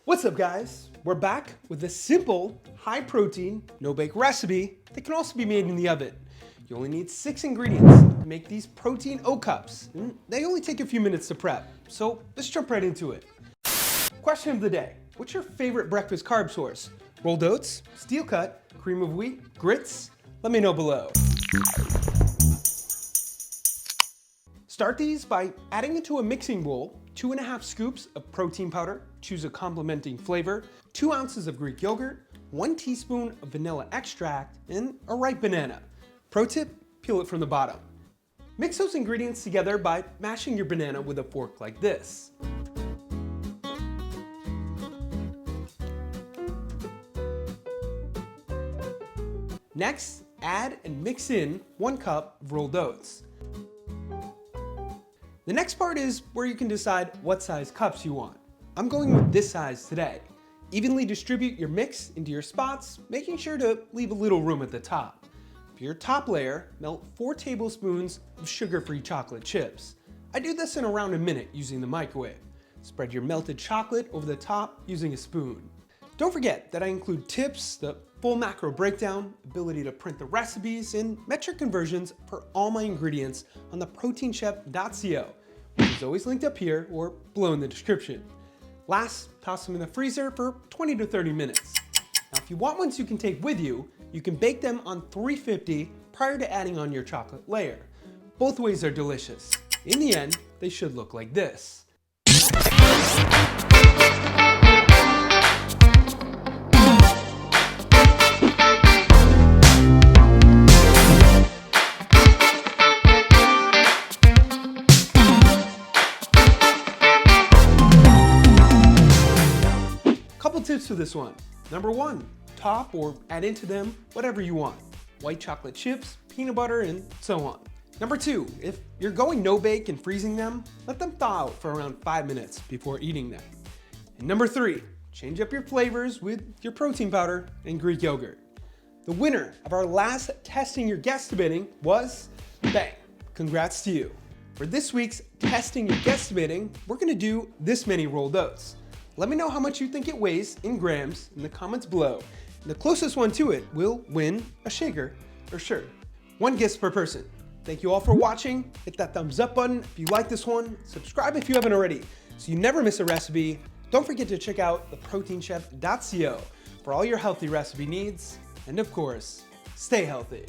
What's up guys? We're back with a simple, high protein, no bake recipe that can also be made in the oven. You only need 6 ingredients to make these protein oat cups. And they only take a few minutes to prep, so let's jump right into it. Question of the day, what's your favorite breakfast carb source? Rolled oats, steel cut, cream of wheat, grits? Let me know below. Start these by adding into a mixing bowl 2.5 scoops of protein powder, choose a complementing flavor, 2 ounces of Greek yogurt, 1 teaspoon of vanilla extract, and a ripe banana. Pro tip, peel it from the bottom. Mix those ingredients together by mashing your banana with a fork like this. Next, add and mix in 1 cup of rolled oats. The next part is where you can decide what size cups you want. I'm going with this size today. Evenly distribute your mix into your spots, making sure to leave a little room at the top. For your top layer, melt 4 tablespoons of sugar-free chocolate chips. I do this in around a minute using the microwave. Spread your melted chocolate over the top using a spoon. Don't forget that I include tips, the full macro breakdown, ability to print the recipes, and metric conversions for all my ingredients on the proteinchef.co, which is always linked up here or below in the description. Last, toss them in the freezer for 20 to 30 minutes. Now, if you want ones you can take with you, you can bake them on 350 prior to adding on your chocolate layer. Both ways are delicious. In the end, they should look like this. Couple tips for this one. Number 1, top or add into them whatever you want. White chocolate chips, peanut butter, and so on. Number 2, if you're going no bake and freezing them, let them thaw out for around 5 minutes before eating them. And number 3, change up your flavors with your protein powder and Greek yogurt. The winner of our last Testing Your Guesstimating was, bang, congrats to you. For this week's Testing Your Guesstimating, we're gonna do this many rolled oats. Let me know how much you think it weighs in grams in the comments below. And the closest one to it will win a shaker or shirt. 1 guess per person. Thank you all for watching. Hit that thumbs up button if you like this one. Subscribe if you haven't already so you never miss a recipe. Don't forget to check out the proteinchef.co for all your healthy recipe needs. And of course, stay healthy.